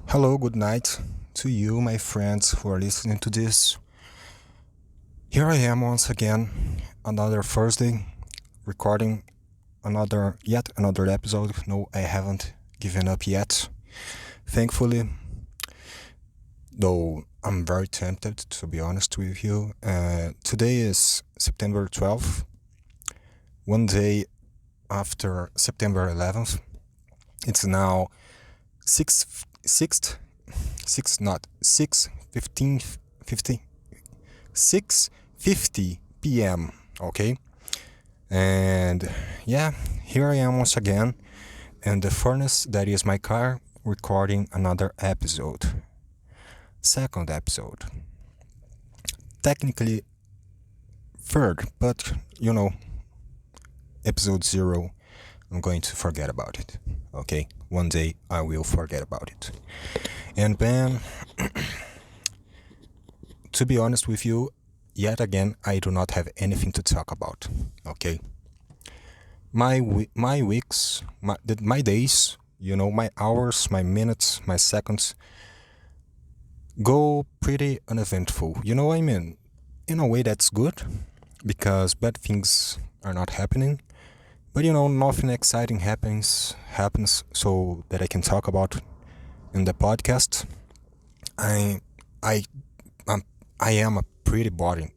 Hello, good night to you, my friends who are listening to this. Here I am once again, another Thursday, recording yet another episode. No, I haven't given up yet. Thankfully, though I'm very tempted to be honest with you. Today is September 12th, one day after September 11th. It's now 6 6 6 not 6 15 50 6:50 p.m. Okay, and yeah, here I am once again in the furnace that is my car, recording another episode, second episode, technically third, but episode 0, I'm going to forget about it. Okay, one day I will forget about it. And then, to be honest with you, yet again, I do not have anything to talk about. Okay, my weeks, my days, my hours, my minutes, my seconds go pretty uneventful. You know what I mean? In a way, that's good because bad things are not happening. But nothing exciting happens so that I can talk about in the podcast. I I I am a pretty boring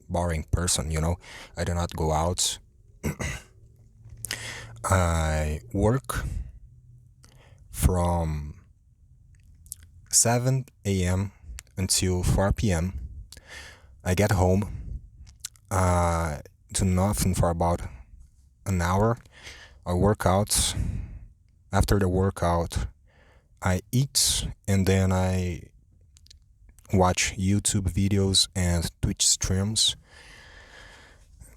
person. I do not go out. I work from 7 a.m. until 4 p.m. I get home. Do nothing for about an hour. I work out. After the workout, I eat, and then I watch YouTube videos and Twitch streams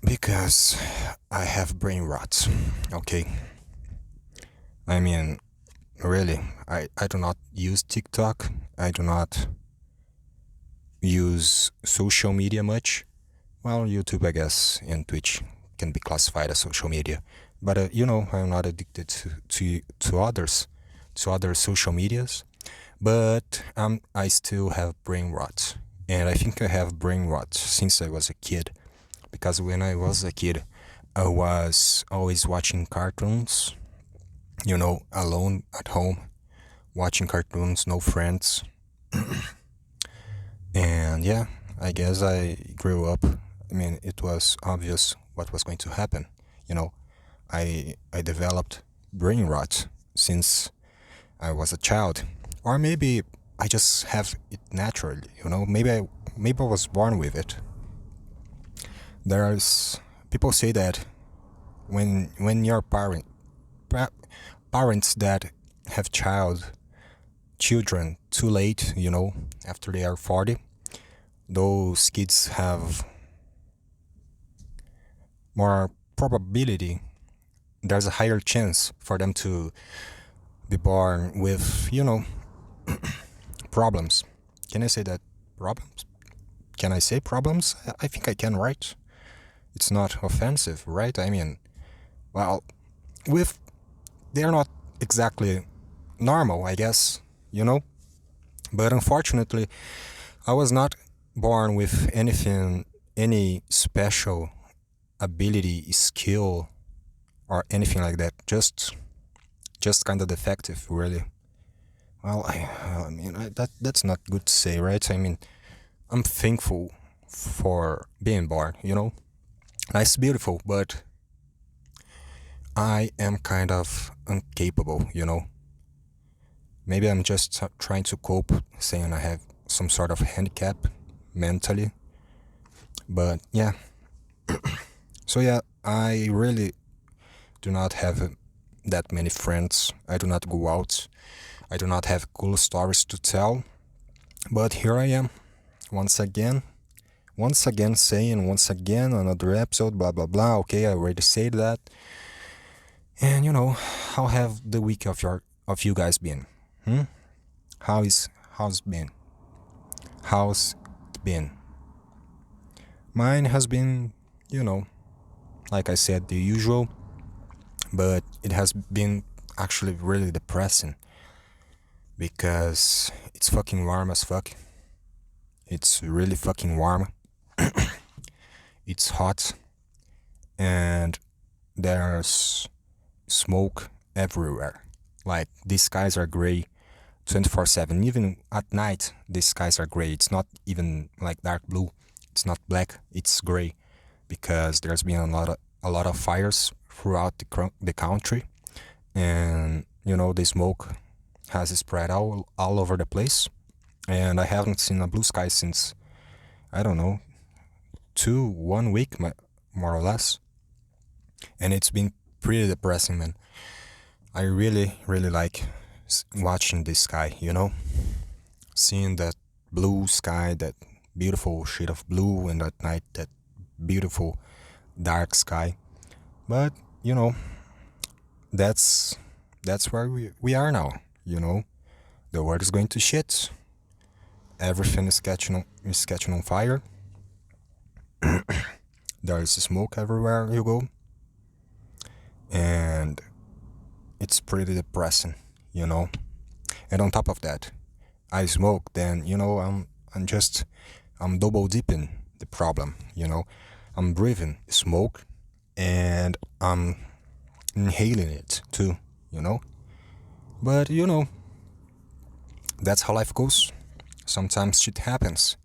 because I have brain rot. Okay, I mean, really, I do not use TikTok. I do not use social media much. Well, YouTube, I guess, and Twitch can be classified as social media. But I'm not addicted to other social medias. But I still have brain rot, and I think I have brain rot since I was a kid. Because when I was a kid, I was always watching cartoons. Alone at home, watching cartoons, no friends. And yeah, I guess I grew up. I mean, it was obvious what was going to happen. I developed brain rot since I was a child, or maybe I just have it naturally. Maybe I was born with it. There's people say that when your parents that have children too late, after they are 40, those kids have more probability. There's a higher chance for them to be born with, problems. Can I say that? Problems? Can I say problems? I think I can, right? It's not offensive, right? I mean, well, they are not exactly normal, I guess, But unfortunately, I was not born with any special ability, skill, or anything like that. Just kind of defective, really. Well, that's not good to say, right? I mean, I'm thankful for being born. Nice, beautiful, but I am kind of incapable. Maybe I'm just trying to cope, saying I have some sort of handicap mentally. But yeah, so yeah, I really do not have that many friends. I do not go out. I do not have cool stories to tell. But here I am, once again saying once again another episode, blah blah blah. Okay, I already said that. And how have the week of you guys been? How's been? How's it been? Mine has been, like I said, the usual, but it has been actually really depressing. because it's fucking warm as fuck. It's really fucking warm. It's hot, and there's smoke everywhere. Like, these skies are gray 24/7. Even at night, these skies are gray. It's not even like dark blue. It's not black. It's gray because there's been a lot of fires throughout the country, and the smoke has spread all over the place. And I haven't seen a blue sky since, I don't know, 1 week, more or less. And it's been pretty depressing, man. I really, really like watching this sky, seeing that blue sky, that beautiful shade of blue, and at night that beautiful dark sky. But that's where we are now. The world is going to shit. Everything is catching on fire. There is smoke everywhere you go, and it's pretty depressing. And on top of that, I smoke. Then I'm double dipping the problem. I'm breathing smoke, and I'm inhaling it too. But that's how life goes. Sometimes shit happens,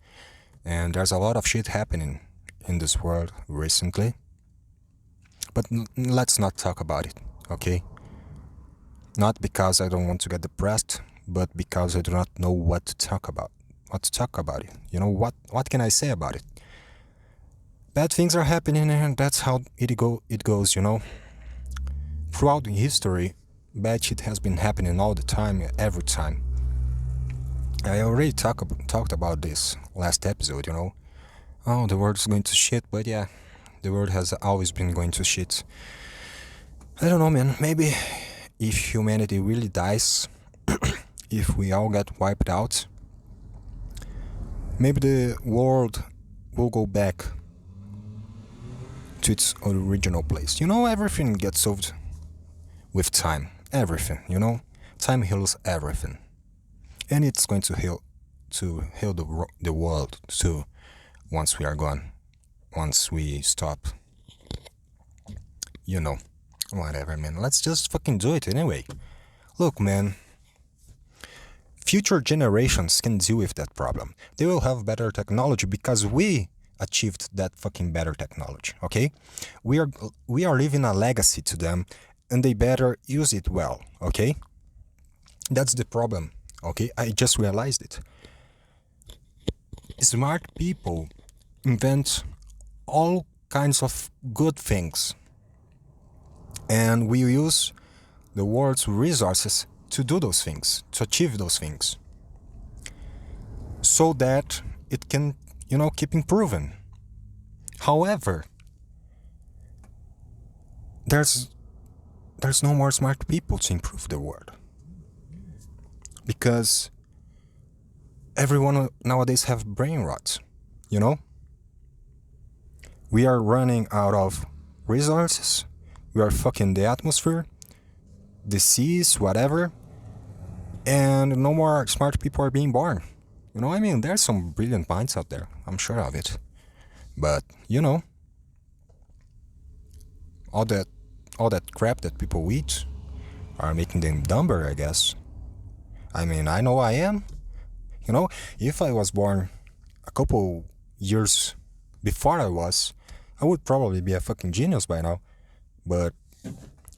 and there's a lot of shit happening in this world recently. But let's not talk about it, okay? Not because I don't want to get depressed, but because I do not know what to talk about. It. What can I say about it? Bad things are happening, and that's how it goes. Throughout history, bad shit has been happening all the time, every time. I already talked about this last episode. Oh, the world's going to shit, but yeah, the world has always been going to shit. I don't know, man. Maybe if humanity really dies, if we all get wiped out, maybe the world will go back to its original place. Everything gets solved with time. Everything, time heals everything, and it's going to heal the world too. Once we are gone, once we stop, whatever, man. Let's just fucking do it anyway. Look, man. Future generations can deal with that problem. They will have better technology because we achieved that fucking better technology, okay? We are leaving a legacy to them, and they better use it well, okay? That's the problem, okay? I just realized it. Smart people invent all kinds of good things, and we use the world's resources to do those things, to achieve those things, so that it can, keep improving. However, there's no more smart people to improve the world, because everyone nowadays have brain rot. We are running out of resources. We are fucking the atmosphere, the seas, whatever, and no more smart people are being born. There's some brilliant minds out there. I'm sure of it. But, all that crap that people eat are making them dumber, I guess. I know I am. If I was born a couple years before I would probably be a fucking genius by now. But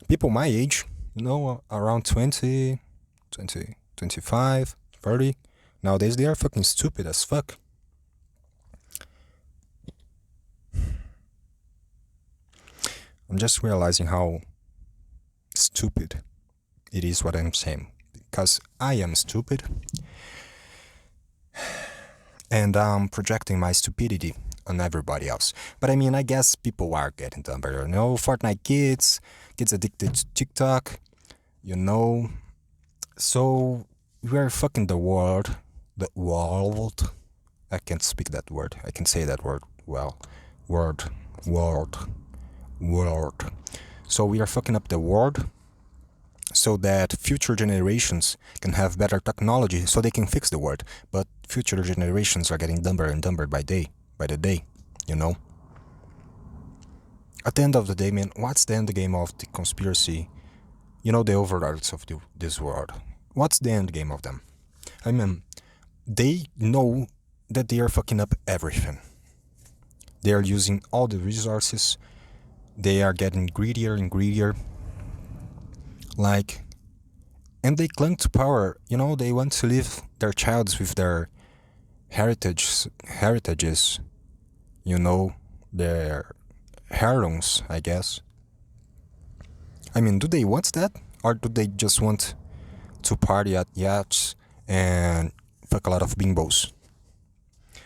people my age, around 20, 25, 30, nowadays they are fucking stupid as fuck. I'm just realizing how stupid it is what I'm saying, because I am stupid, and I'm projecting my stupidity on everybody else. But I guess people are getting dumber. Fortnite kids addicted to TikTok, so we're fucking the world. I can't speak that word. I can say that word well. World. So we are fucking up the world, so that future generations can have better technology so they can fix the world. But future generations are getting dumber and dumber by the day, you know? At the end of the day, man, what's the end game of the conspiracy? You know, the overlords of this world. What's the end game of them? I mean, they know that they are fucking up everything. They are using all the resources. They are getting greedier and greedier. Like, and they cling to power. You know, they want to leave their childs with their heritages. You know, their heirlooms, I guess. I mean, do they want that, or do they just want to party at yachts and fuck a lot of bimbos?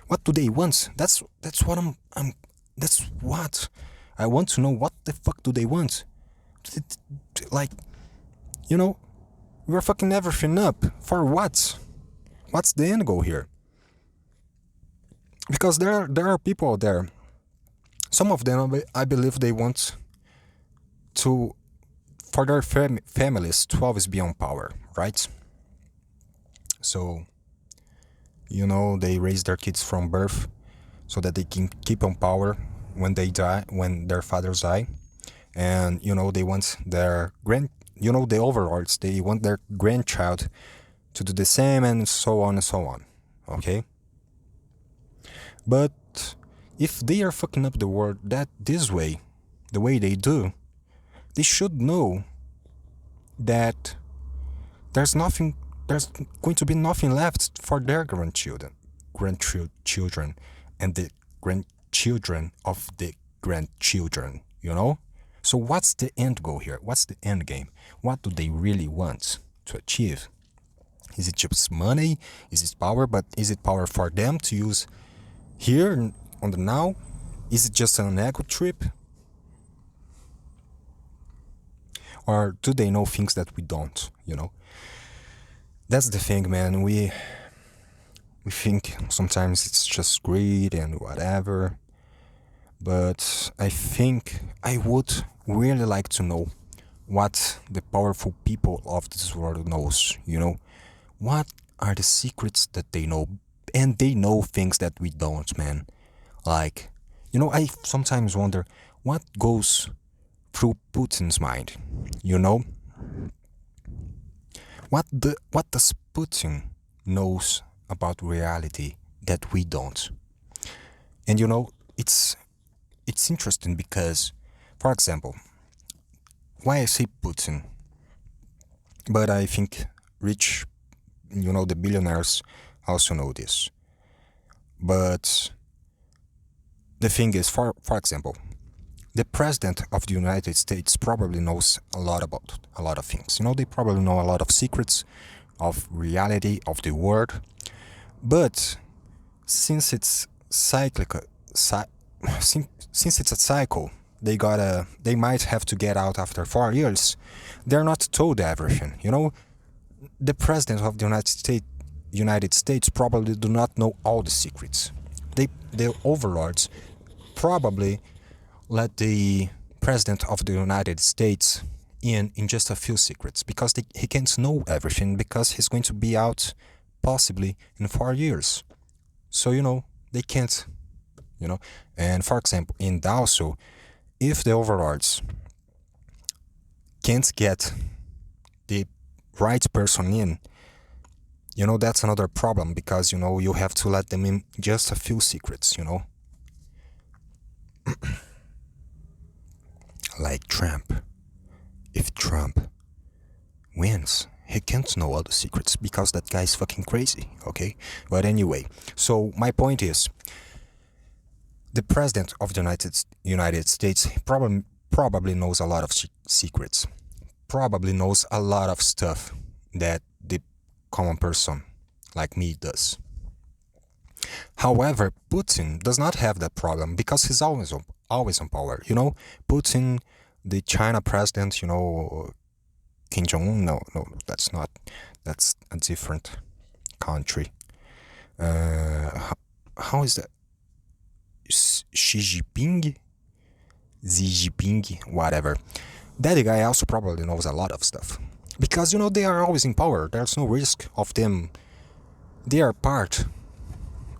What do they want? That's what that's what I want to know. What the fuck do they want? Like, you know, we're fucking everything up for what? What's the end goal here? Because there are people out there. Some of them, I believe, they want to, for their families to always be on power, right? So, you know, they raise their kids from birth so that they can keep on power when they die, when their fathers die. And, you know, they want their the overlords, they want their grandchild to do the same, and so on and so on. Okay? But if they are fucking up the world this way, the way they do, they should know that there's going to be nothing left for their grandchildren, and the grandchildren of the grandchildren, you know? So what's the end goal here? What's the end game? What do they really want to achieve? Is it just money? Is it power? But is it power for them to use here on the now? Is it just an ego trip? Or do they know things that we don't, you know? That's the thing, man. We think sometimes it's just greed and whatever. But I think I would really like to know what the powerful people of this world knows, you know? What are the secrets that they know? And they know things that we don't, man. Like, you know, I sometimes wonder what goes through Putin's mind, you know? What does Putin knows about reality that we don't? And you know, it's interesting because, for example, why I say Putin, but I think rich, you know, the billionaires also know this. But the thing is, for example, the president of the United States probably knows a lot about a lot of things. You know, they probably know a lot of secrets of reality of the world. But since it's cyclical, since it's a cycle, they might have to get out after 4 years. They're not told everything. You know, the president of the United States probably do not know all the secrets. The overlords probably let the president of the United States in just a few secrets because he can't know everything because he's going to be out possibly in 4 years. So, you know, they can't, you know. And for example, in Dawso, if the overlords can't get the right person in, you know, that's another problem because, you know, you have to let them in just a few secrets, you know. Like Trump. If Trump wins, he can't know all the secrets because that guy's fucking crazy, okay? But anyway, so my point is, the president of the United States probably knows a lot of secrets, probably knows a lot of stuff that the common person like me does. However, Putin does not have that problem because he's always on power. You know, Putin, the China president, you know, Kim Jong-un. No, that's not. That's a different country. How is that? Xi Jinping, whatever. That guy also probably knows a lot of stuff. Because, they are always in power. There's no risk of them. They are part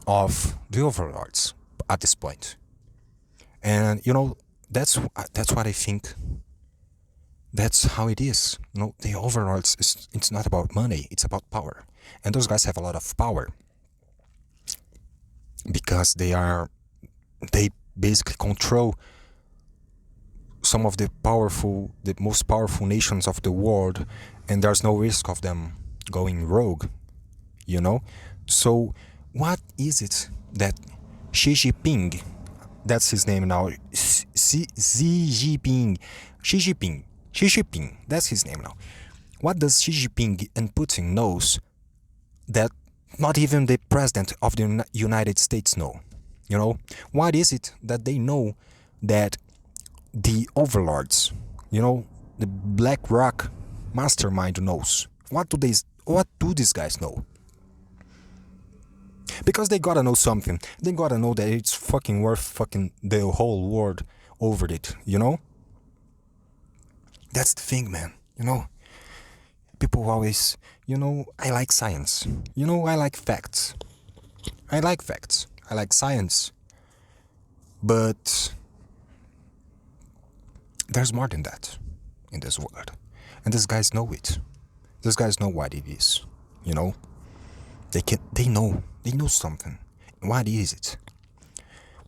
of the overlords at this point. And, that's what I think. That's how it is. The overlords, it's not about money, it's about power. And those guys have a lot of power because they basically control some of the most powerful nations of the world, and there's no risk of them going rogue, So, what is it that Xi Jinping, that's his name now, Xi Jinping, Xi Jinping, that's his name now. What does Xi Jinping and Putin knows that not even the president of the United States know? What is it that they know that the overlords, the Black Rock mastermind knows? What do these guys know? Because they gotta know something. They gotta know that it's fucking worth fucking the whole world over it, That's the thing, man, People always, I like science. I like facts. I like science. But there's more than that in this world. And these guys know it. These guys know what it is, They know something. What is it?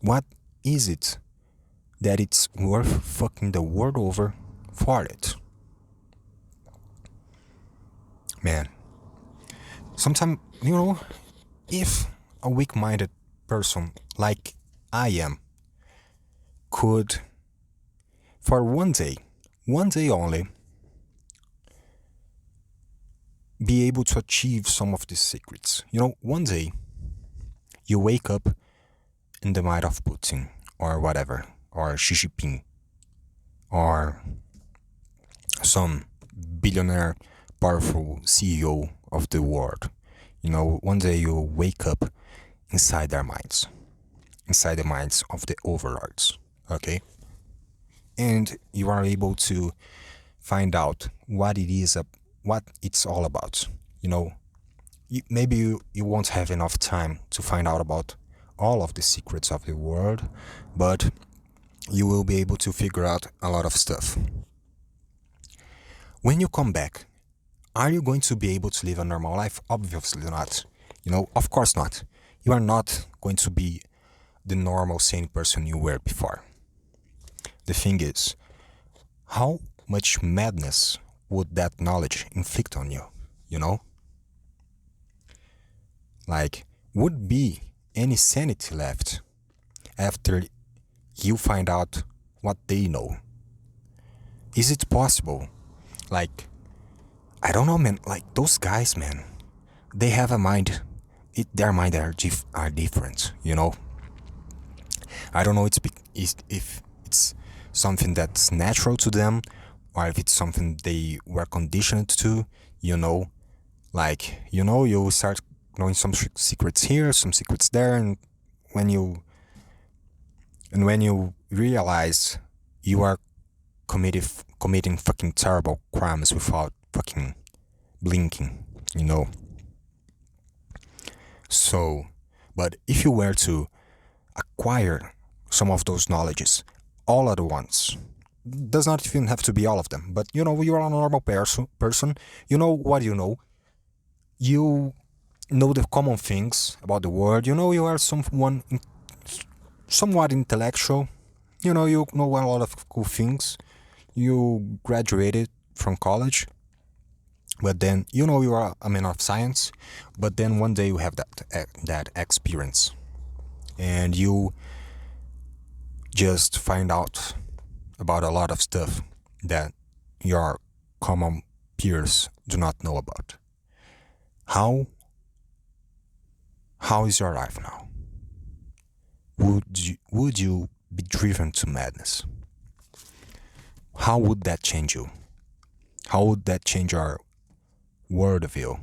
What is it that it's worth fucking the world over for it? Man, sometimes, if a weak-minded person like I am could, for one day only, be able to achieve some of these secrets. One day you wake up in the mind of Putin or whatever, or Xi Jinping, or some billionaire powerful CEO of the world. One day you wake up inside their minds, inside the minds of the overlords, okay? And you are able to find out what it's all about. Maybe you won't have enough time to find out about all of the secrets of the world, but you will be able to figure out a lot of stuff. When you come back, are you going to be able to live a normal life? Obviously not. Of course not. You are not going to be the normal, sane person you were before. The thing is, how much madness would that knowledge inflict on you? Would be any sanity left after you find out what they know? Is it possible? I don't know, man. Those guys, man, they have a mind. Their mind are different, I don't know if it's something that's natural to them, or if it's something they were conditioned to, you start knowing some secrets here, some secrets there, and when you realize you are committing fucking terrible crimes without fucking blinking, So, but if you were to acquire some of those knowledges all at once, does not even have to be all of them, but you are a normal person, you know what you know. You know the common things about the world, you are somewhat intellectual, you know a lot of cool things. You graduated from college, but then you are a man of science, but then one day you have that experience, and you just find out about a lot of stuff that your common peers do not know about. How is your life now? Would you be driven to madness? How would that change you? How would that change your worldview?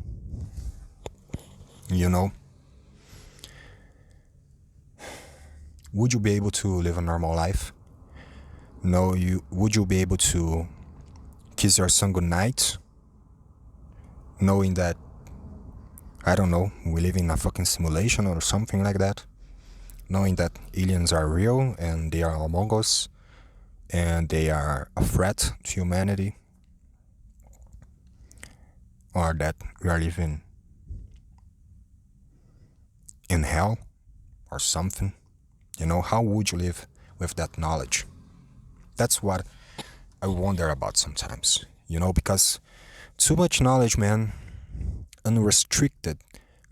Would you be able to live a normal life? No, would you be able to kiss your son goodnight? knowing that, I don't know, we live in a fucking simulation or something like that, knowing that aliens are real and they are among us and they are a threat to humanity, or that we are living in hell or something. How would you live with that knowledge? That's what I wonder about sometimes, because too much knowledge, man, unrestricted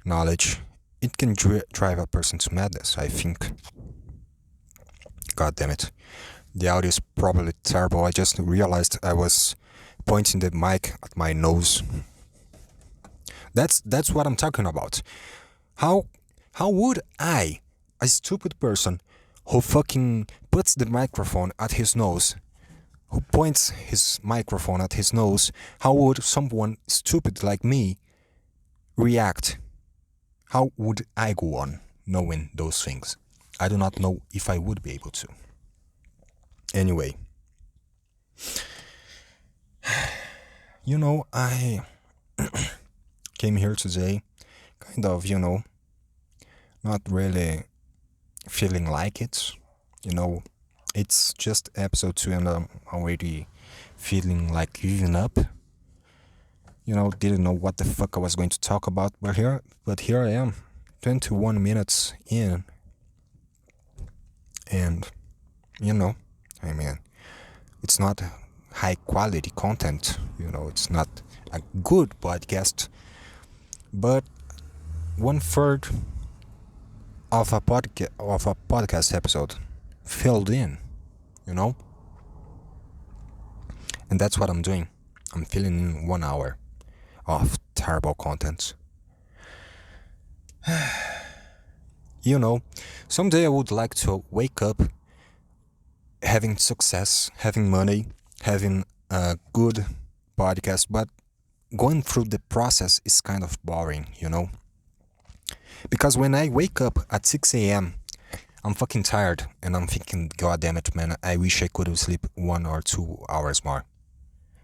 knowledge, it can drive a person to madness, I think. God damn it. The audio is probably terrible. I just realized I was pointing the mic at my nose. That's what I'm talking about. How would I, a stupid person who fucking puts the microphone at his nose, who points his microphone at his nose, how would someone stupid like me react? How would I go on knowing those things? I do not know if I would be able to. Anyway, I came here today kind of, not really feeling like it. It's just episode 2 and I'm already feeling like giving up. Didn't know what the fuck I was going to talk about, but here I am, 21 minutes in, and it's not high quality content. It's not a good podcast, but 1/3 of a podcast episode filled in, and that's what I'm doing. I'm filling in 1 hour of terrible content. Someday I would like to wake up having success, having money, having a good podcast, but going through the process is kind of boring, Because when I wake up at 6 a.m., I'm fucking tired and I'm thinking, God damn it, man, I wish I could sleep 1 or 2 hours more.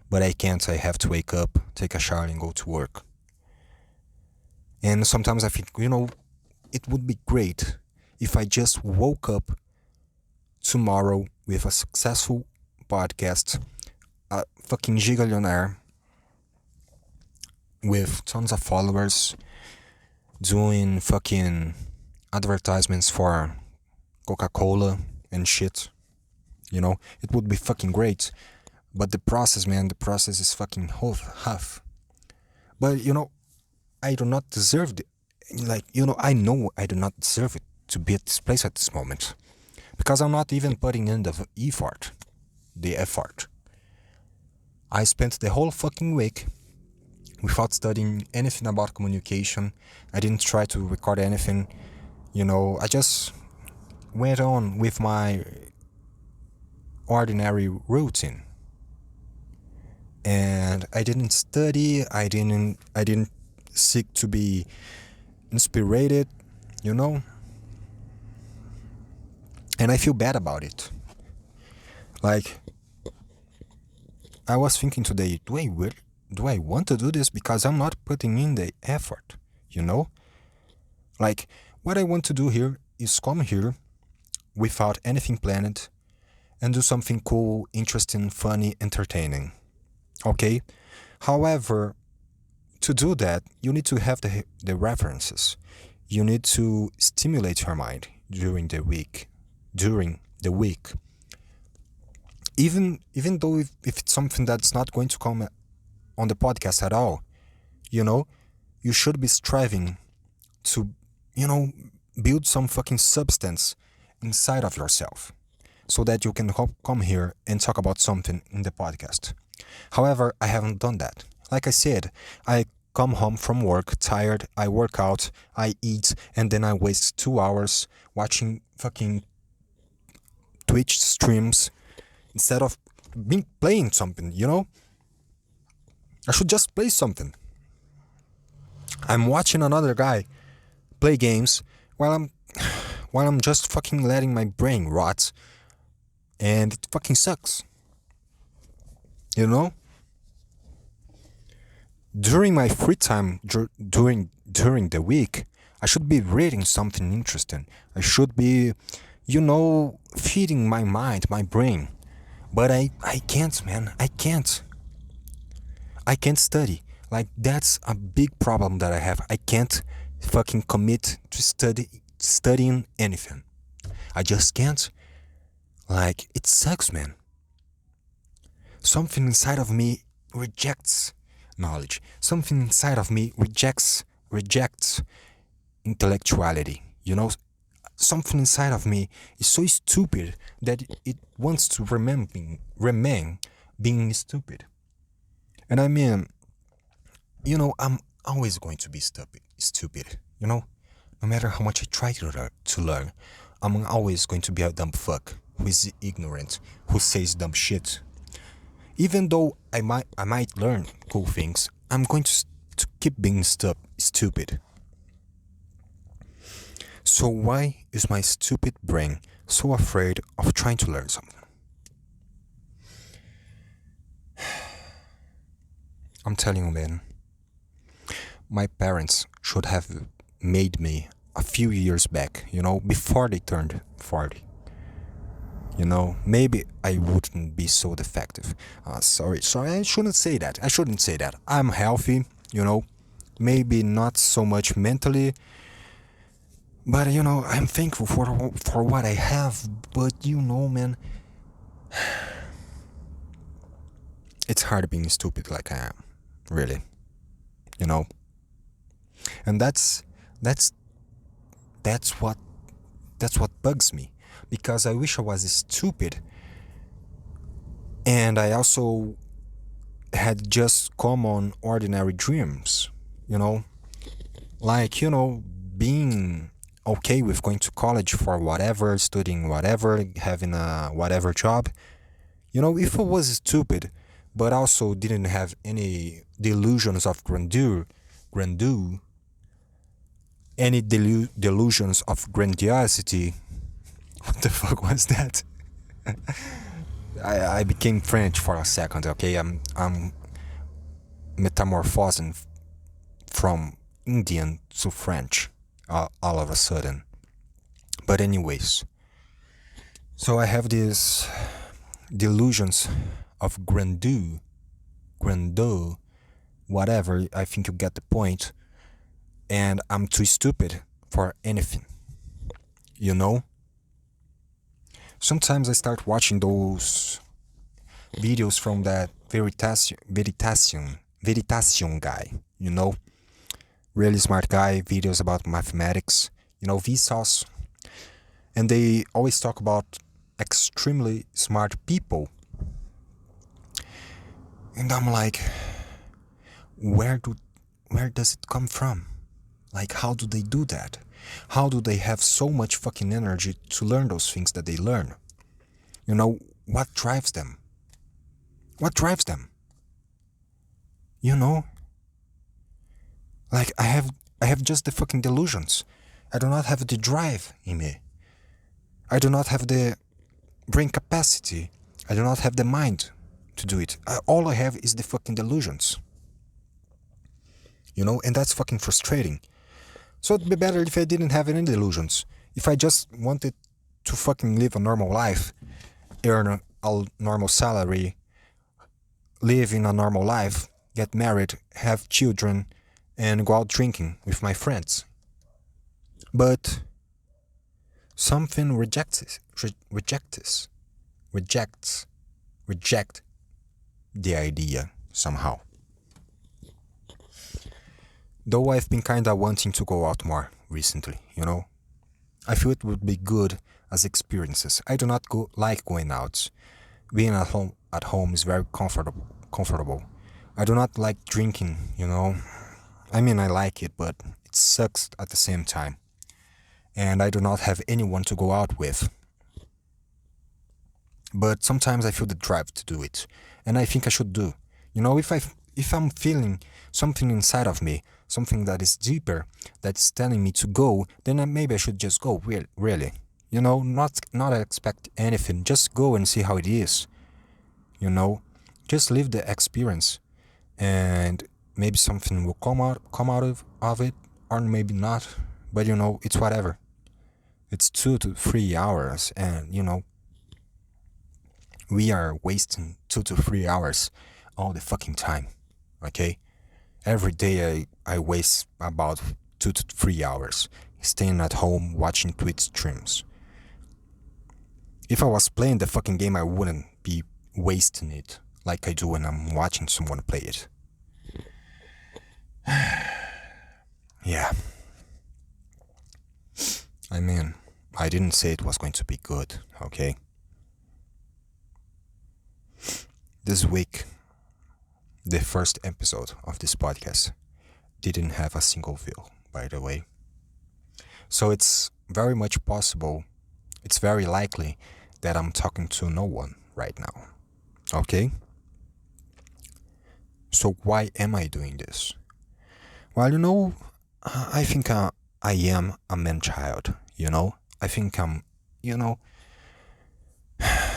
But I can't. I have to wake up, take a shower, and go to work. And sometimes I think, it would be great if I just woke up tomorrow with a successful podcast, a fucking gigallionaire with tons of followers, doing fucking advertisements for Coca-Cola and shit. It would be fucking great. But the process, man, is fucking half. But, I do not deserve it. I know I do not deserve it to be at this place at this moment. Because I'm not even putting in the effort. I spent the whole fucking week without studying anything about communication. I didn't try to record anything. I just went on with my ordinary routine. And I didn't study, I didn't seek to be inspired, And I feel bad about it. Like, I was thinking today, do I want to do this? Because I'm not putting in the effort, Like, what I want to do here is come here without anything planned and do something cool, interesting, funny, entertaining. Okay? However, to do that, you need to have the references. You need to stimulate your mind during the week. Even though if it's something that's not going to come on the podcast at all, you should be striving to, build some fucking substance inside of yourself so that you can come here and talk about something in the podcast. However, I haven't done that. Like I said, I come home from work tired, I work out, I eat, and then I waste 2 hours watching fucking Twitch streams instead of playing something, I should just play something. I'm watching another guy play games while I'm just fucking letting my brain rot, and it fucking sucks. During my free time during the week, I should be reading something interesting. I should be, feeding my mind, my brain. But I can't, man. I can't. I can't study. Like, that's a big problem that I have. I can't fucking commit to studying anything. I just can't. Like, it sucks, man. Something inside of me rejects knowledge. Something inside of me rejects intellectuality. Something inside of me is so stupid that it wants to remain being stupid. And I mean, I'm always going to be stupid. No matter how much I try to learn, I'm always going to be a dumb fuck who is ignorant, who says dumb shit. Even though I might learn cool things, I'm going to keep being stupid. So why is my stupid brain so afraid of trying to learn something? I'm telling you, man, my parents should have made me a few years back, before they turned 40. Maybe I wouldn't be so defective. Sorry, I shouldn't say that. I'm healthy, maybe not so much mentally, but I'm thankful for what I have. But man, it's hard being stupid like I am, really, and that's what bugs me, because I wish I was stupid, and I also had just common ordinary dreams, like being okay with going to college for whatever, studying whatever, having a whatever job. If I was stupid but also didn't have any delusions of grandeur, any delusions of grandiosity. What the fuck was that? I became French for a second. Okay, I'm metamorphosing from Indian to French all of a sudden. But anyways, so I have these delusions of grandeur, whatever. I think you get the point. And I'm too stupid for anything. Sometimes I start watching those videos from that Veritasium guy, really smart guy, videos about mathematics, Vsauce. And they always talk about extremely smart people. And I'm like, where does it come from? Like, how do they do that? How do they have so much fucking energy to learn those things that they learn? What drives them? What drives them? Like, I have just the fucking delusions. I do not have the drive in me. I do not have the brain capacity. I do not have the mind to do it. All I have is the fucking delusions. And that's fucking frustrating. So it'd be better if I didn't have any delusions. If I just wanted to fucking live a normal life, earn a normal salary, live in a normal life, get married, have children, and go out drinking with my friends. But something rejects the idea somehow. Though I've been kinda wanting to go out more recently, I feel it would be good as experiences. I do not like going out. Being at home is very comfortable. I do not like drinking, I mean, I like it, but it sucks at the same time. And I do not have anyone to go out with. But sometimes I feel the drive to do it, and I think I should do. If I'm feeling something inside of me, something that is deeper, that's telling me to go, then maybe I should just go. Really, not expect anything. Just go and see how it is. Just live the experience, and maybe something will come out of it, or maybe not. But it's whatever. It's 2 to 3 hours, and we are wasting 2 to 3 hours all the fucking time. Okay, every day I waste about 2 to 3 hours staying at home watching Twitch streams. If I was playing the fucking game, I wouldn't be wasting it like I do when I'm watching someone play it. Yeah. I mean, I didn't say it was going to be good, okay? This week, the first episode of this podcast didn't have a single view, by the way. So it's very much possible, it's very likely that I'm talking to no one right now, okay? So why am I doing this? Well, I think I am a man-child, I think I'm,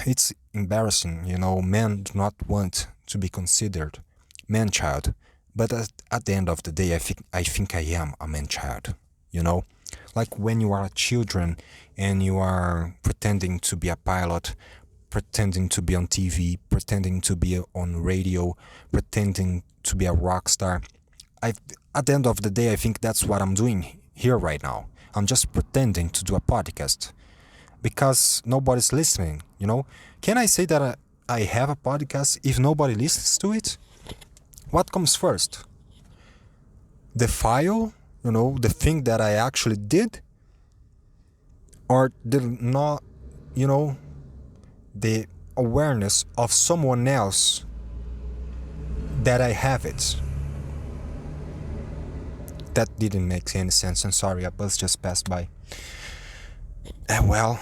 it's embarrassing, men do not want to be considered man-child, but at the end of the day, I think I am a man-child, like when you are a children and you are pretending to be a pilot, pretending to be on TV, pretending to be on radio, pretending to be a rock star. At the end of the day, I think that's what I'm doing here right now. I'm just pretending to do a podcast because nobody's listening, Can I say that I have a podcast if nobody listens to it? What comes first? The file, the thing that I actually did? Or the awareness of someone else that I have it? That didn't make any sense. I'm sorry, a bus just passed by. Well,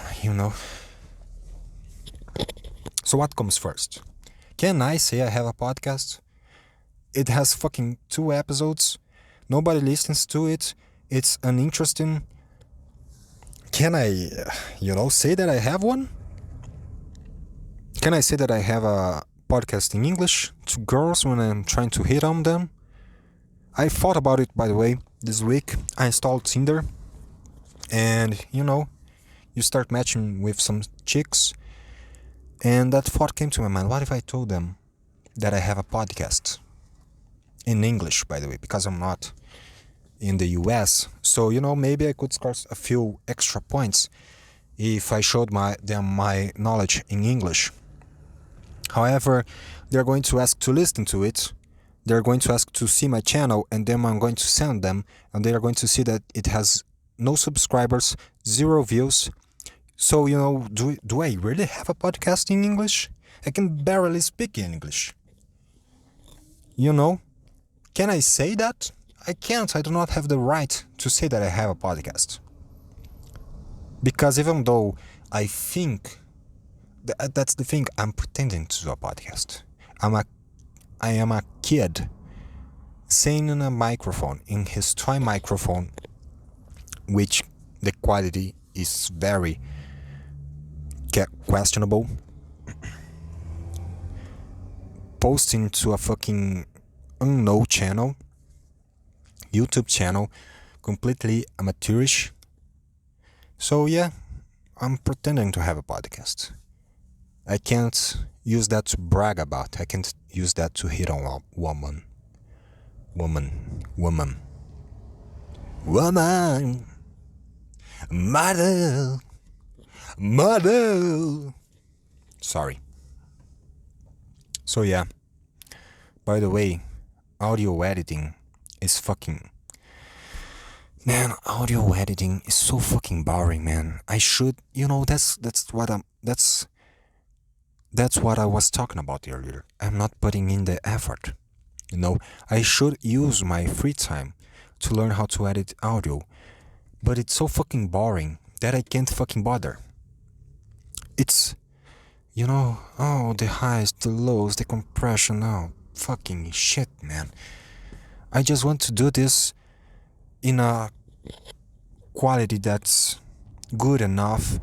So what comes first? Can I say I have a podcast? It has fucking 2 episodes. Nobody listens to it. It's uninteresting. Can I, say that I have one? Can I say that I have a podcast in English to girls when I'm trying to hit on them? I thought about it, by the way, this week. I installed Tinder. And, you start matching with some chicks. And that thought came to my mind. What if I told them that I have a podcast? In English, by the way, because I'm not in the US. So, maybe I could score a few extra points if I showed them my knowledge in English. However, they're going to ask to listen to it. They're going to ask to see my channel, and then I'm going to send them, and they are going to see that it has no subscribers, 0 views. So, do I really have a podcast in English? I can barely speak in English. Can I say that? I can't. I do not have the right to say that I have a podcast. Because even though I think that's the thing, I'm pretending to do a podcast. I am a kid saying in a microphone, in his toy microphone, which the quality is very questionable, posting to a fucking unknown channel, YouTube channel, completely amateurish. So yeah, I'm pretending to have a podcast. I can't use that to brag about. I can't use that to hit on a woman. Mother. Sorry. So yeah, by the way, audio editing is fucking... Man, audio editing is so fucking boring, man. I should, that's what I was talking about earlier. I'm not putting in the effort. I should use my free time to learn how to edit audio. But it's so fucking boring that I can't fucking bother. It's, the highs, the lows, the compression, fucking shit, man. I just want to do this in a quality that's good enough,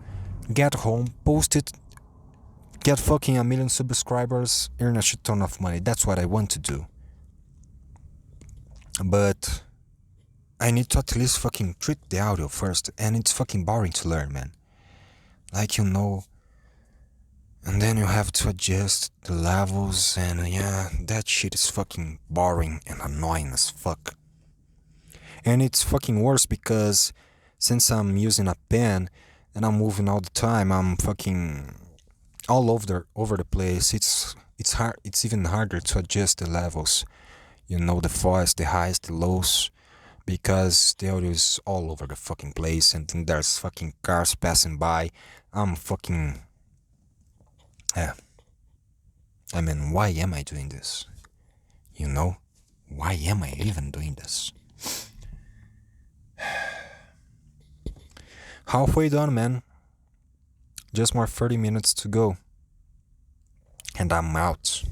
get home, post it, get fucking 1 million subscribers, earn a shit ton of money. That's what I want to do. But I need to at least fucking treat the audio first, and it's fucking boring to learn, man. Like, and then you have to adjust the levels, and yeah, that shit is fucking boring and annoying as fuck. And it's fucking worse because since I'm using a pen and I'm moving all the time, I'm fucking all over the place. It's hard. It's even harder to adjust the levels. The voice, the highs, the lows, because the audio is all over the fucking place, and then there's fucking cars passing by. I'm fucking. Yeah. I mean, why am I doing this? Why am I even doing this? Halfway done, man. Just more 30 minutes to go. And I'm out.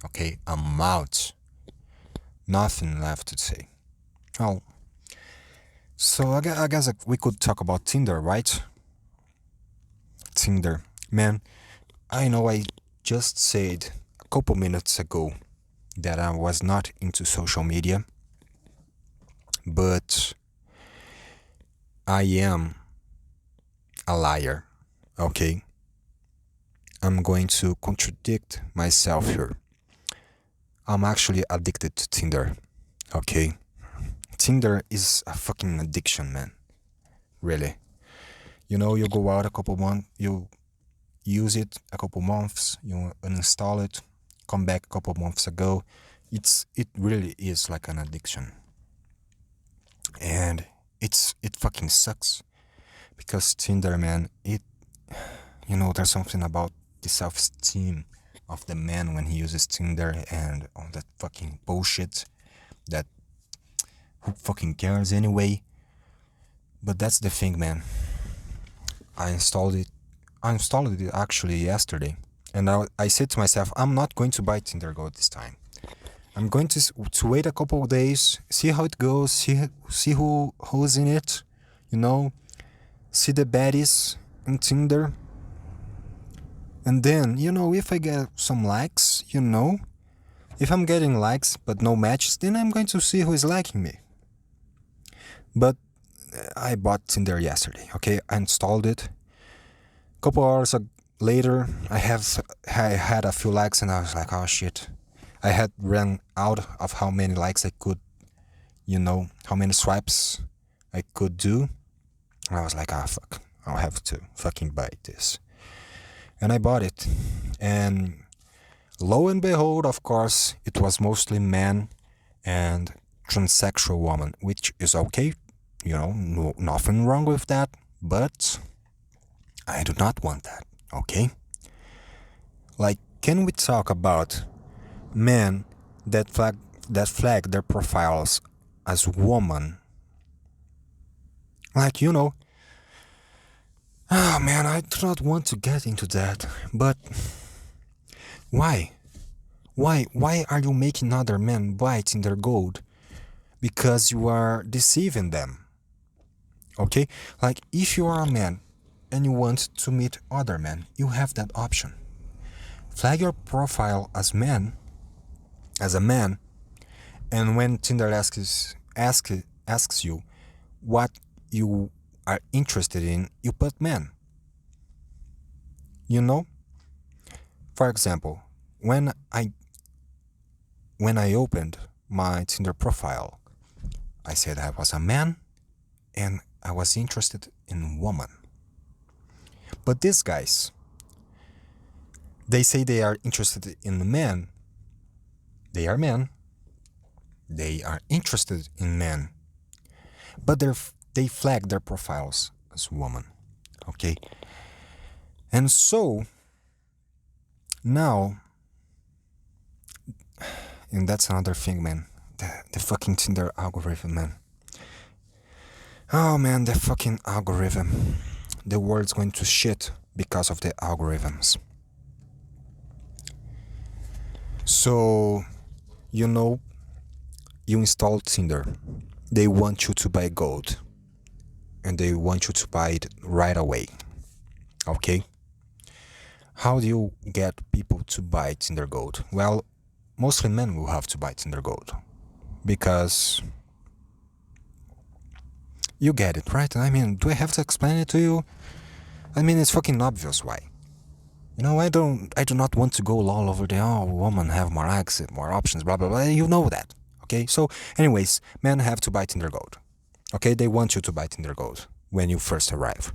Okay, I'm out. Nothing left to say. Oh. So I guess we could talk about Tinder, right? Tinder. Man, I know I just said a couple minutes ago that I was not into social media. But I am a liar, okay? I'm going to contradict myself here. I'm actually addicted to Tinder, okay? Tinder is a fucking addiction, man. Really. You go out a couple months, you use it a couple months, you uninstall it, come back a couple months ago. It really is like an addiction. And it fucking sucks. Because Tinder, man, there's something about the self-esteem of the man when he uses Tinder and all that fucking bullshit that who fucking cares anyway. But that's the thing, man. I installed it actually yesterday, and I said to myself, I'm not going to buy Tinder Gold this time. I'm going to wait a couple of days, see how it goes, see who's in it, see the baddies in Tinder. And then, if I get some likes, if I'm getting likes but no matches, then I'm going to see who is liking me. But I bought Tinder yesterday, okay? I installed it. A couple hours later, I had a few likes, and I was like, oh shit. I had run out of how many likes I could, how many swipes I could do. And I was like, fuck, I'll have to fucking buy this. And I bought it. And lo and behold, of course, it was mostly men and transsexual women, which is okay. No, nothing wrong with that. But I do not want that, okay? Like, can we talk about men that flag their profiles as woman? Like, oh man, I do not want to get into that, but why? Why are you making other men bite in their gold? Because you are deceiving them. Okay? Like, if you are a man and you want to meet other men, you have that option. Flag your profile as a man, and when Tinder asks you what you are interested in, you put men. For example, when I opened my Tinder profile, I said I was a man and I was interested in woman. But these guys, they say they are interested in men. They are men. They are interested in men. But they flag their profiles as woman. Okay? And so, now, and that's another thing, man. The fucking Tinder algorithm, man. Oh man, the fucking algorithm. The world's going to shit because of the algorithms. So, you install Tinder. They want you to buy gold. And they want you to buy it right away. Okay? How do you get people to buy Tinder Gold? Well, mostly men will have to buy Tinder Gold. because you get it, right? I mean, do I have to explain it to you? I mean, it's fucking obvious why. I do not want to go all over the, women have more access, more options, blah, blah, blah. You know that, okay? So, anyways, men have to buy Tinder Gold, okay? They want you to buy Tinder Gold when you first arrive.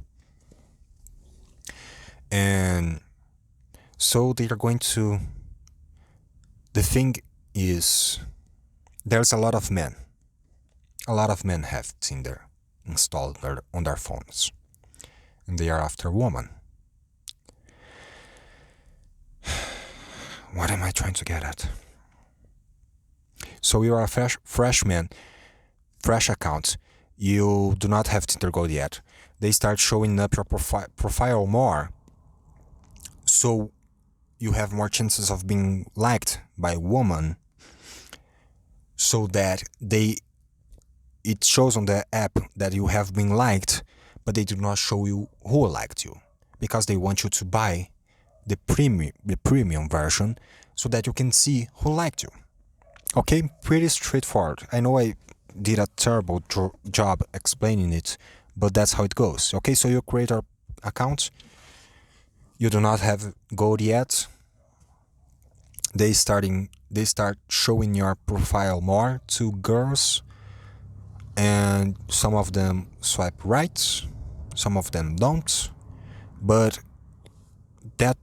And so they are going to, the thing is, there's a lot of men have Tinder installed on their phones, and they are after women. What am I trying to get at? So you are a freshman, fresh account. You do not have Tinder Gold yet. They start showing up your profile more, so you have more chances of being liked by a woman. So that it shows on the app that you have been liked, but they do not show you who liked you, because they want you to buy the premium version so that you can see who liked you. Okay, pretty straightforward. I know I did a terrible job explaining it, but that's how it goes. Okay, so you create an account. You do not have gold yet. They start showing your profile more to girls, and some of them swipe right, some of them don't. But that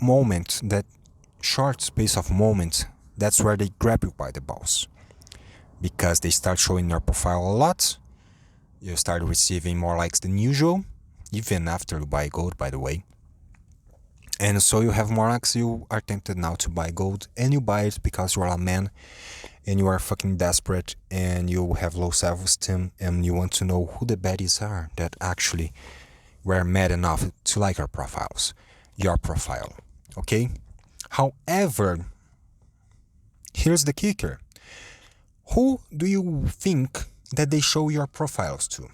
moment, that short space of moment, that's where they grab you by the balls, because they start showing your profile a lot. You start receiving more likes than usual, even after you buy gold, by the way. And so you have more likes, you are tempted now to buy gold, and you buy it because you are a man and you are fucking desperate and you have low self-esteem and you want to know who the baddies are that actually were mad enough to like your profile, okay? However, here's the kicker. Who do you think that they show your profiles to?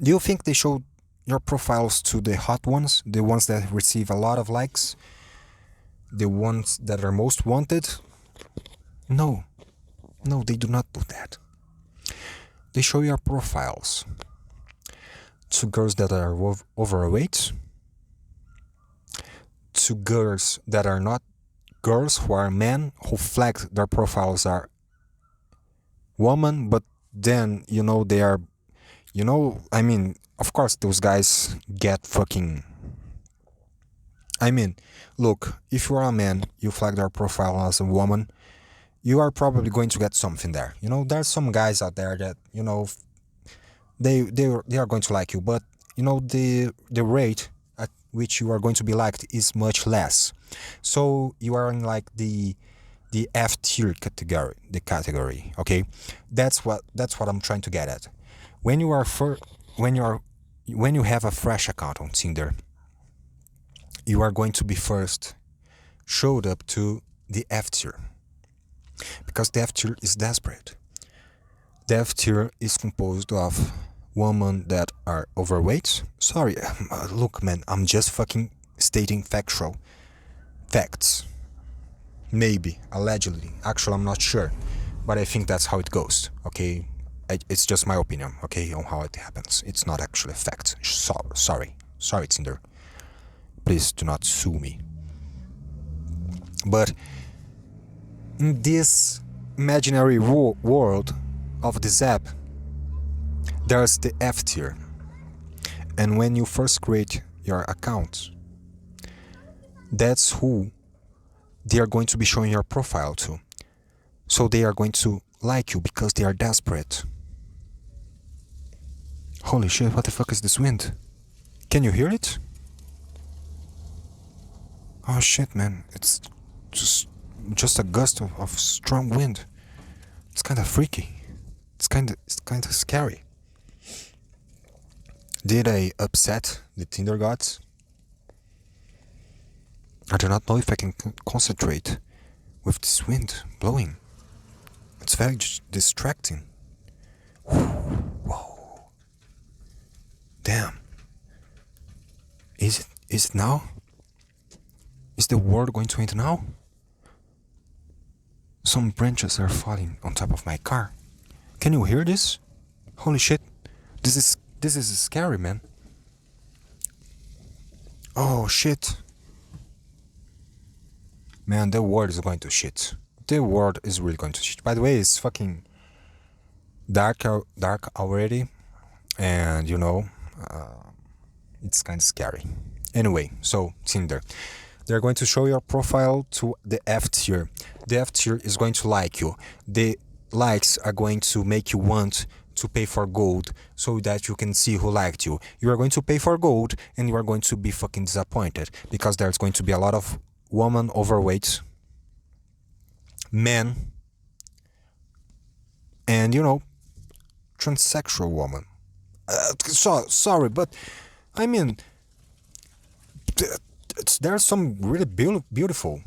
Do you think they show your profiles to the hot ones, the ones that receive a lot of likes, the ones that are most wanted? No, they do not do that. They show your profiles to girls that are overweight, to girls that are not girls, who are men, who flag their profiles are woman, but then, they are, I mean, of course, those guys get fucking... I mean, look, if you are a man, you flag their profile as a woman, you are probably going to get something there. There's some guys out there that, they are going to like you, but, the rate at which you are going to be liked is much less. So you are in like the F tier category, okay? That's what I'm trying to get at. When you have a fresh account on Tinder, you are going to be first showed up to the F tier, because the F tier is desperate. The F tier is composed of women that are overweight. Sorry, look, man, I'm just fucking stating facts. Maybe, allegedly. Actually, I'm not sure, but I think that's how it goes, okay? It's just my opinion, okay, on how it happens. It's not actually a fact. Sorry, Tinder. Please do not sue me. But in this imaginary world of this app, there's the F tier. And when you first create your account, that's who they are going to be showing your profile to. So they are going to like you because they are desperate. Holy shit, what the fuck is this wind? Can you hear it? Oh shit, man, it's just a gust of strong wind. It's kind of freaky. It's kind of scary. Did I upset the Tinder gods? I do not know if I can concentrate with this wind blowing. It's very distracting. Whoa. Damn. Is it now? Is the world going to end now? Some branches are falling on top of my car. Can you hear this? Holy shit. This is scary, man. Oh shit. Man, the world is going to shit. The world is really going to shit. By the way, it's fucking dark already, and it's kind of scary. Anyway, so Tinder, they're going to show your profile to the F tier. The F tier is going to like you. The likes are going to make you want to pay for gold so that you can see who liked you. You are going to pay for gold and you are going to be fucking disappointed because there's going to be a lot of woman overweight men and transsexual woman. Sorry, but I mean, there's some really beautiful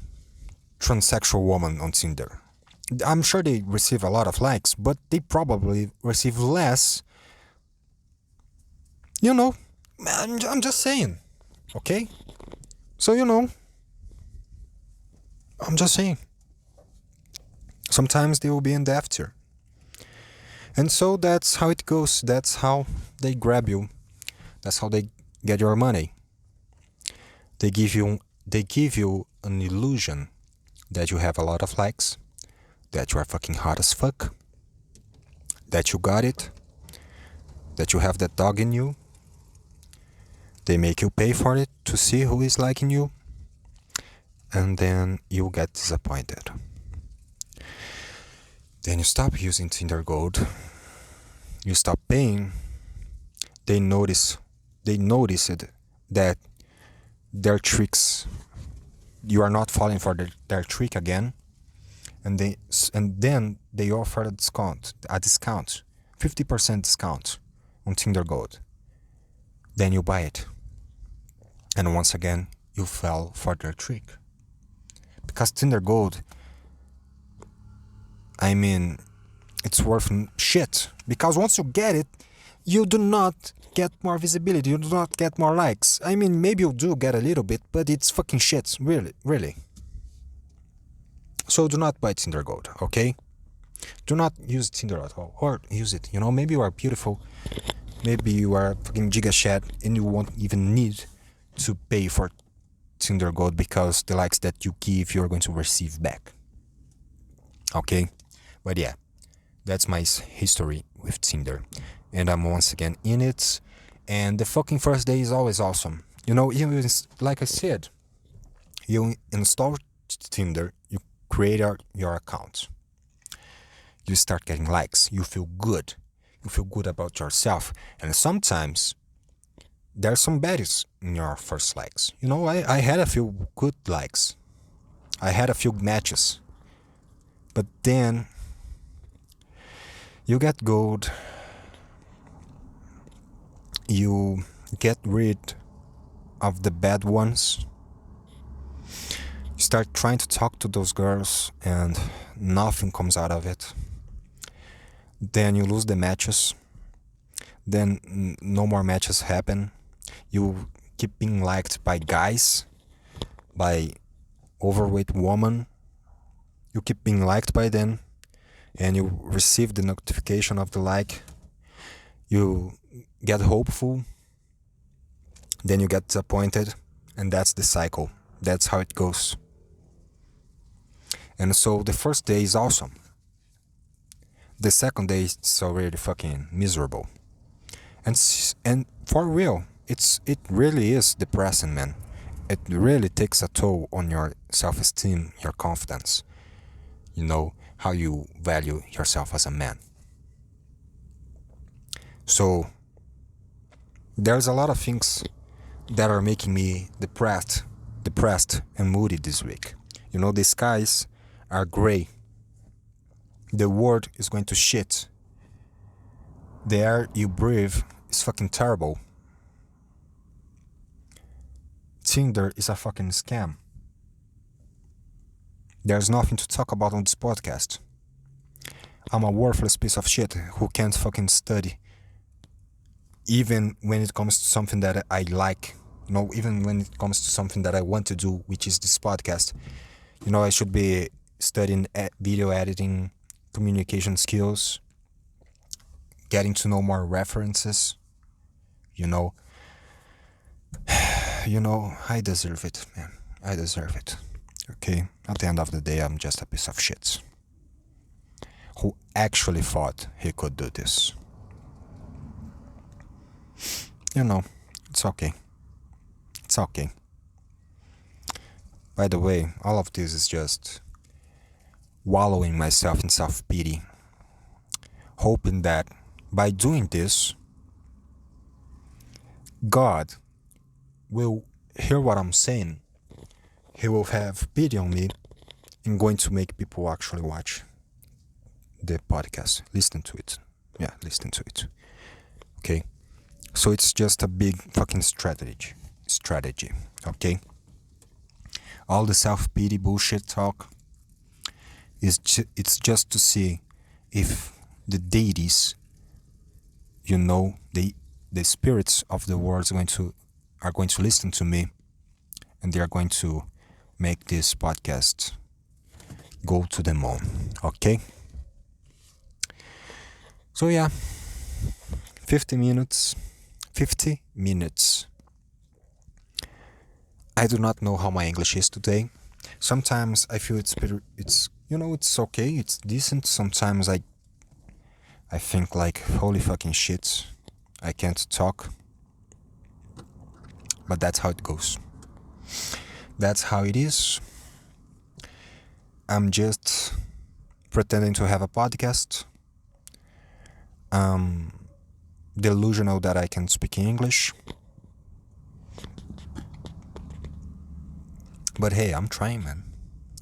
transsexual woman on Tinder. I'm sure they receive a lot of likes, but they probably receive less. I'm just saying, okay? So I'm just saying. Sometimes they will be in the F tier. And so that's how it goes. That's how they grab you. That's how they get your money. They give you an illusion that you have a lot of likes, that you are fucking hot as fuck, that you got it, that you have that dog in you. They make you pay for it to see who is liking you, and then you get disappointed. Then you stop using Tinder Gold. You stop paying. They notice it that their tricks, you are not falling for their trick again, and then they offer a discount, 50% discount on Tinder Gold. Then you buy it, and once again you fell for their trick. Because Tinder Gold, I mean, it's worth shit. Because once you get it, you do not get more visibility, you do not get more likes. I mean, maybe you do get a little bit, but it's fucking shit, really. So do not buy Tinder Gold, okay? Do not use Tinder at all, or use it. Maybe you are beautiful, maybe you are fucking giga shit, and you won't even need to pay for Tinder Gold because the likes that you give, you're going to receive back. Okay? But yeah, that's my history with Tinder. And I'm once again in it. And the fucking first day is always awesome. Like I said, you install Tinder, you create your account. You start getting likes. You feel good. You feel good about yourself. And sometimes there's some baddies in your first likes. I had a few good likes. I had a few matches. But then you get gold. You get rid of the bad ones. You start trying to talk to those girls and nothing comes out of it. Then you lose the matches. Then no more matches happen. You keep being liked by guys, by overweight women. You keep being liked by them, and you receive the notification of the like. You get hopeful, then you get disappointed, and that's the cycle. That's how it goes. And so the first day is awesome. The second day is already fucking miserable. And for real, it really is depressing, man. It really takes a toll on your self-esteem, your confidence. How you value yourself as a man. So there's a lot of things that are making me depressed and moody this week. The skies are gray. The world is going to shit. The air you breathe is fucking terrible. Tinder is a fucking scam. There's nothing to talk about on this podcast. I'm a worthless piece of shit who can't fucking study. Even when it comes to something that I like. Even when it comes to something that I want to do, which is this podcast. I should be studying video editing, communication skills, getting to know more references. You know, I deserve it, man. I deserve it. Okay? At the end of the day, I'm just a piece of shit who actually thought he could do this. It's okay. It's okay. By the way, all of this is just wallowing myself in self-pity, hoping that by doing this, God will hear what I'm saying. He will have pity on me and going to make people actually watch the podcast, listen to it. Yeah, listen to it. Okay? So it's just a big fucking strategy. Okay? All the self-pity bullshit talk it's just to see if the deities, the spirits of the world are going to listen to me, and they are going to make this podcast go to the moon. Okay? So yeah, 50 minutes. I do not know how my English is today. Sometimes I feel it's okay, it's decent. Sometimes I think like, holy fucking shit, I can't talk. But that's how it goes. That's how it is. I'm just pretending to have a podcast. Delusional that I can speak English. But hey, I'm trying, man.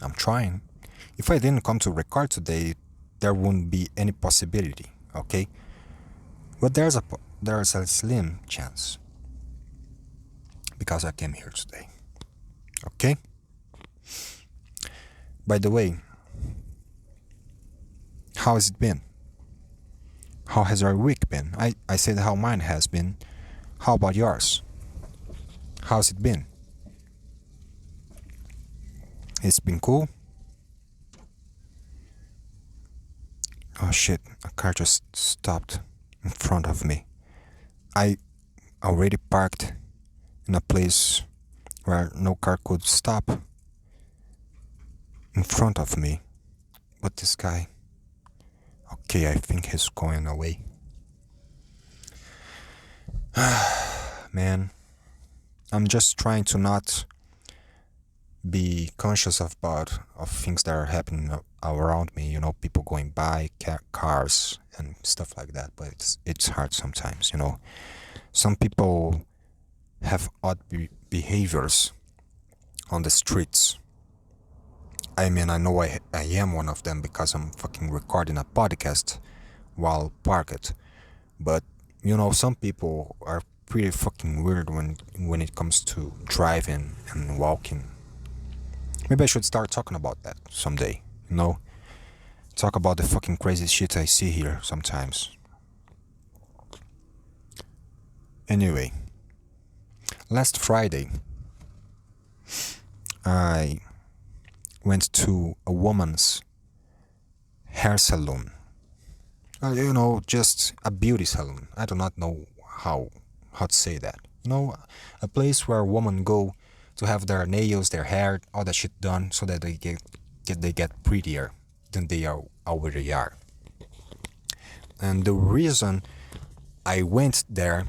I'm trying. If I didn't come to record today, there wouldn't be any possibility, okay? But there's a slim chance. Because I came here today. Okay? By the way, how has it been? How has your week been? I said how mine has been. How about yours? How's it been? It's been cool? Oh shit, a car just stopped in front of me. I already parked in a place where no car could stop in front of me. But this guy... Okay, I think he's going away. Man, I'm just trying to not be conscious of things that are happening around me. People going by, cars and stuff like that. But it's hard sometimes. Some people have odd behaviors on the streets. I mean, I know I am one of them because I'm fucking recording a podcast while parked. But, some people are pretty fucking weird when it comes to driving and walking. Maybe I should start talking about that someday, Talk about the fucking crazy shit I see here sometimes. Anyway, last Friday, I went to a woman's hair salon. Just a beauty salon. I do not know how to say that. A place where women go to have their nails, their hair, all that shit done, so that they get prettier than they already are. And the reason I went there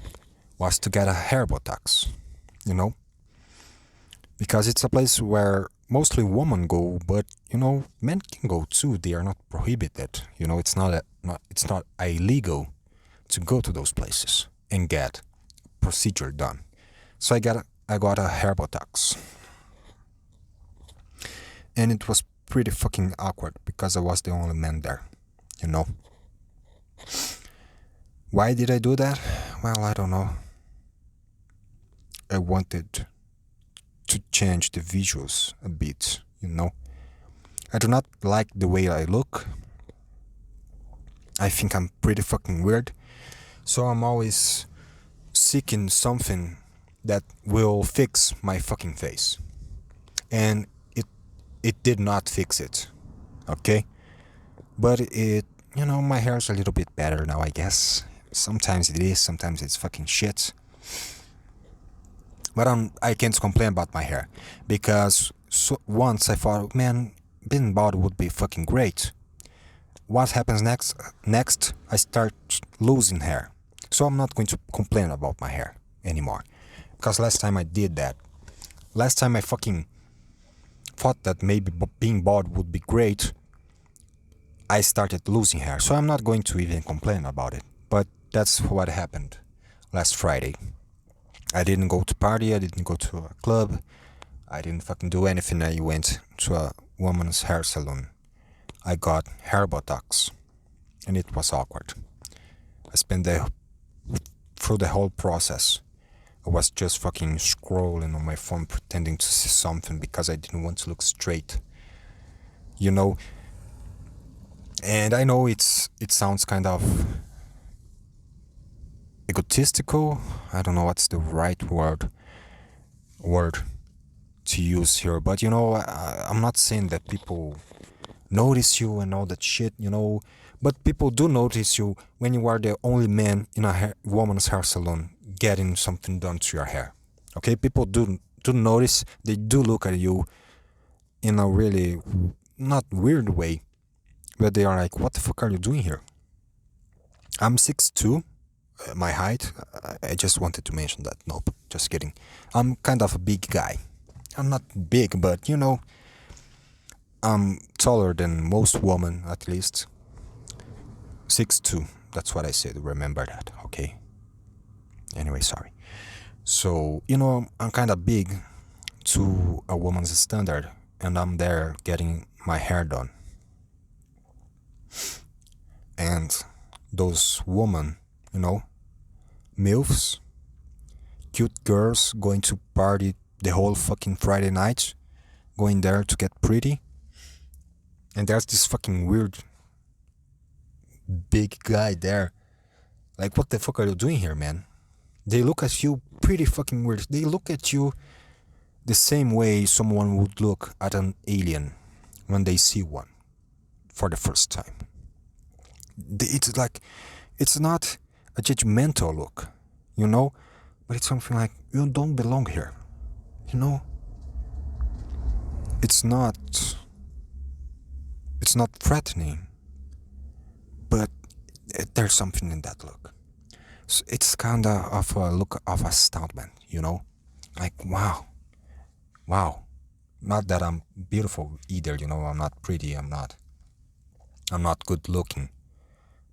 was to get a hair botox. Because it's a place where mostly women go, but men can go too. They are not prohibited. It's not illegal to go to those places and get procedure done. So I got a hair botox, and it was pretty fucking awkward because I was the only man there. Why did I do that? Well, I don't know. I wanted to change the visuals a bit, I do not like the way I look. I think I'm pretty fucking weird. So I'm always seeking something that will fix my fucking face. And it did not fix it. Okay? But my hair is a little bit better now, I guess. Sometimes it is, sometimes it's fucking shit. But I can't complain about my hair. Because once I thought, man, being bald would be fucking great. What happens next? Next, I start losing hair. So I'm not going to complain about my hair anymore. Because last time I did that, last time I fucking thought that maybe being bald would be great, I started losing hair. So I'm not going to even complain about it. But that's what happened last Friday. I didn't go to party, I didn't go to a club, I didn't fucking do anything. I went to a woman's hair salon. I got hair botox, and it was awkward. I spent through the whole process. I was just fucking scrolling on my phone pretending to see something because I didn't want to look straight. And I know it sounds kind of egotistical. I don't know what's the right word to use here, but I'm not saying that people notice you and all that shit, but people do notice you when you are the only man in a woman's hair salon getting something done to your hair. Okay, people do notice. They do look at you in a really not weird way, but they are like, what the fuck are you doing here? I'm 6'2", my height. I just wanted to mention that. Nope, just kidding. I'm kind of a big guy. I'm not big, but I'm taller than most women, at least. 6'2", that's what I said, remember that, okay? Anyway, sorry. So, I'm kind of big to a woman's standard, and I'm there getting my hair done. And those women, MILFs, cute girls going to party the whole fucking Friday night, going there to get pretty. And there's this fucking weird big guy there. Like, what the fuck are you doing here, man? They look at you pretty fucking weird. They look at you the same way someone would look at an alien when they see one for the first time. It's like, it's not a judgmental look, but it's something like, you don't belong here, It's not threatening, but there's something in that look. So it's kind of a look of astoundment, like, wow. Not that I'm beautiful either, I'm not pretty, I'm not good looking,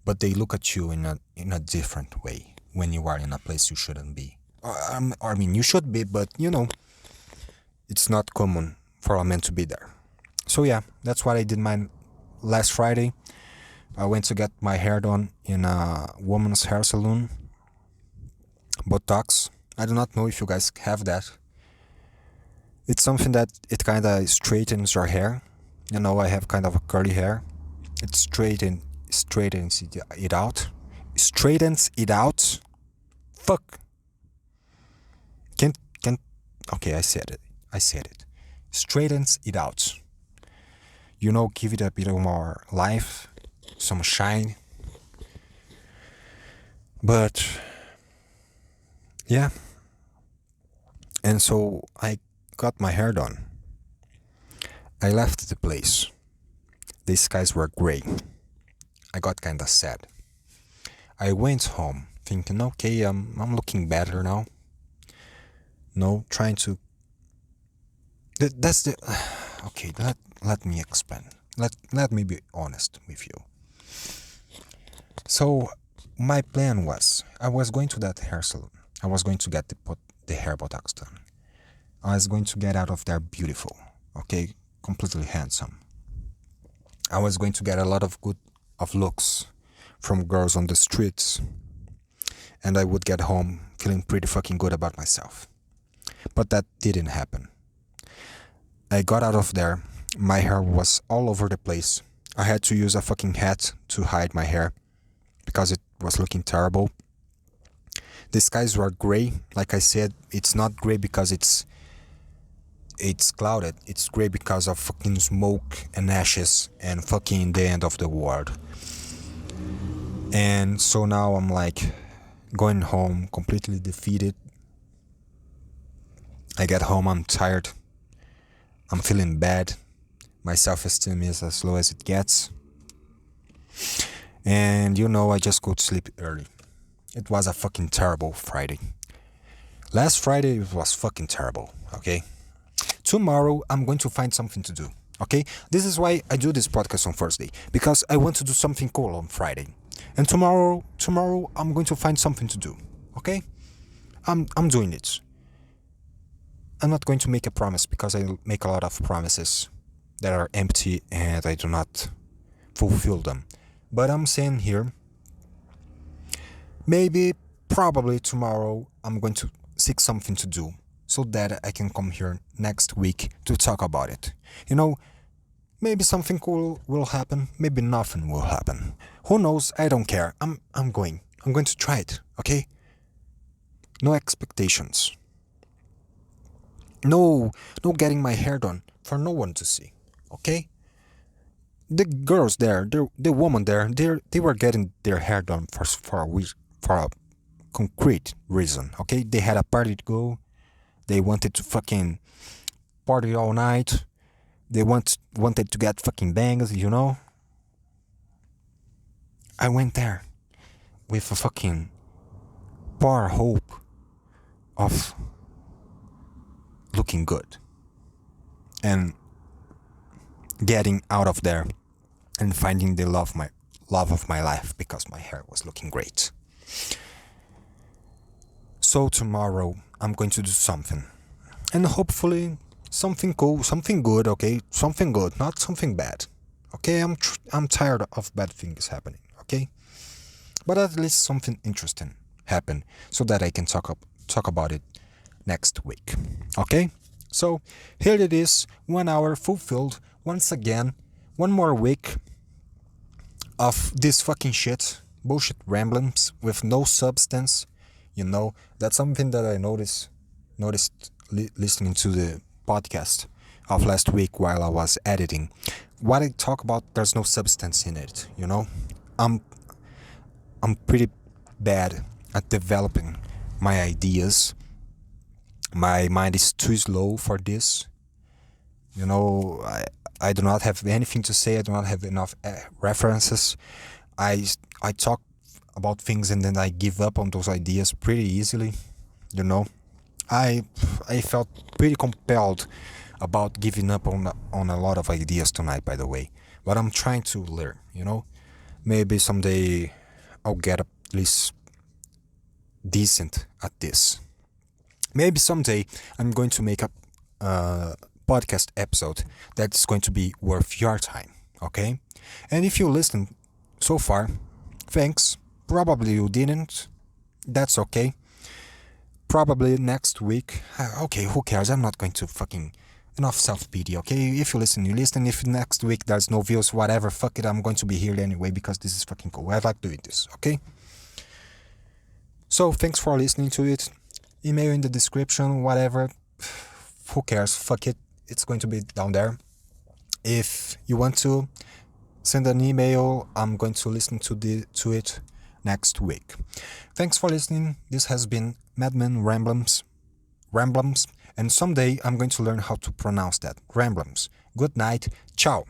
but they look at you in a different way when you are in a place you shouldn't be. I mean, you should be, but it's not common for a man to be there. So yeah, that's what I did last Friday. I went to get my hair done in a woman's hair salon. Botox. I do not know if you guys have that. It's something that it kind of straightens your hair. I have kind of a curly hair. It straightens it out. Straightens it out. Fuck. Can. Okay, I said it. Straightens it out. Give it a bit of more life, some shine. But yeah. And so I got my hair done. I left the place. The skies were gray. I got kinda sad. I went home thinking, okay, I'm looking better now. No, trying to. That's the. Okay, let me explain. Let me be honest with you. So my plan was, I was going to that hair salon. I was going to get the hair botox done. I was going to get out of there beautiful, okay, completely handsome. I was going to get a lot of good looks from girls on the streets, and I would get home feeling pretty fucking good about myself. But that didn't happen. I got out of there, my hair was all over the place. I had to use a fucking hat to hide my hair because it was looking terrible. The skies were gray. Like I said, it's not gray because it's it's clouded. It's gray because of fucking smoke and ashes and fucking the end of the world. And so now I'm like going home completely defeated. I get home, I'm tired. I'm feeling bad. My self-esteem is as low as it gets. And I just go to sleep early. It was a fucking terrible Friday. Last Friday it was fucking terrible, okay? Tomorrow I'm going to find something to do, okay? This is why I do this podcast on Thursday, because I want to do something cool on Friday. And tomorrow I'm going to find something to do, okay? I'm doing it. I'm not going to make a promise because I make a lot of promises that are empty and I do not fulfill them. But I'm saying here, probably tomorrow I'm going to seek something to do so that I can come here next week to talk about it. Maybe something cool will happen, maybe nothing will happen. Who knows? I don't care. I'm going to try it, okay? No expectations. No getting my hair done for no one to see, okay? The girls there, the woman there, they were getting their hair done for a concrete reason, okay? They had a party to go. They wanted to fucking party all night. They wanted to get fucking bangs, I went there with a fucking poor hope of looking good and getting out of there and finding the love of my life because my hair was looking great. So tomorrow I'm going to do something, and hopefully something cool, something good, okay? Something good, not something bad, okay? I'm tired of bad things happening, okay? But at least something interesting happened so that I can talk about it next week, okay? So here it is, 1 hour fulfilled once again. One more week of this fucking bullshit ramblings with no substance. That's something that I noticed listening to the podcast of last week while I was editing. What I talk about, there's no substance in it. I'm pretty bad at developing my ideas. My mind is too slow for this. I do not have anything to say. I do not have enough references. I talk about things and then I give up on those ideas pretty easily. I felt pretty compelled about giving up on a lot of ideas tonight, by the way. But I'm trying to learn. Maybe someday I'll get at least decent at this. Maybe someday I'm going to make a podcast episode that's going to be worth your time, okay? And if you listen so far, thanks. Probably you didn't. That's okay. Probably next week. Okay, who cares? I'm not going to fucking... Enough self-pity, okay? If you listen, you listen. If next week there's no views, whatever, fuck it, I'm going to be here anyway because this is fucking cool. I like doing this, okay? So, thanks for listening to it. Email in the description, whatever. Who cares? Fuck it. It's going to be down there. If you want to send an email, I'm going to listen to it next week. Thanks for listening. This has been Madman Ramblings, and someday I'm going to learn how to pronounce that. Ramblings. Good night. Ciao.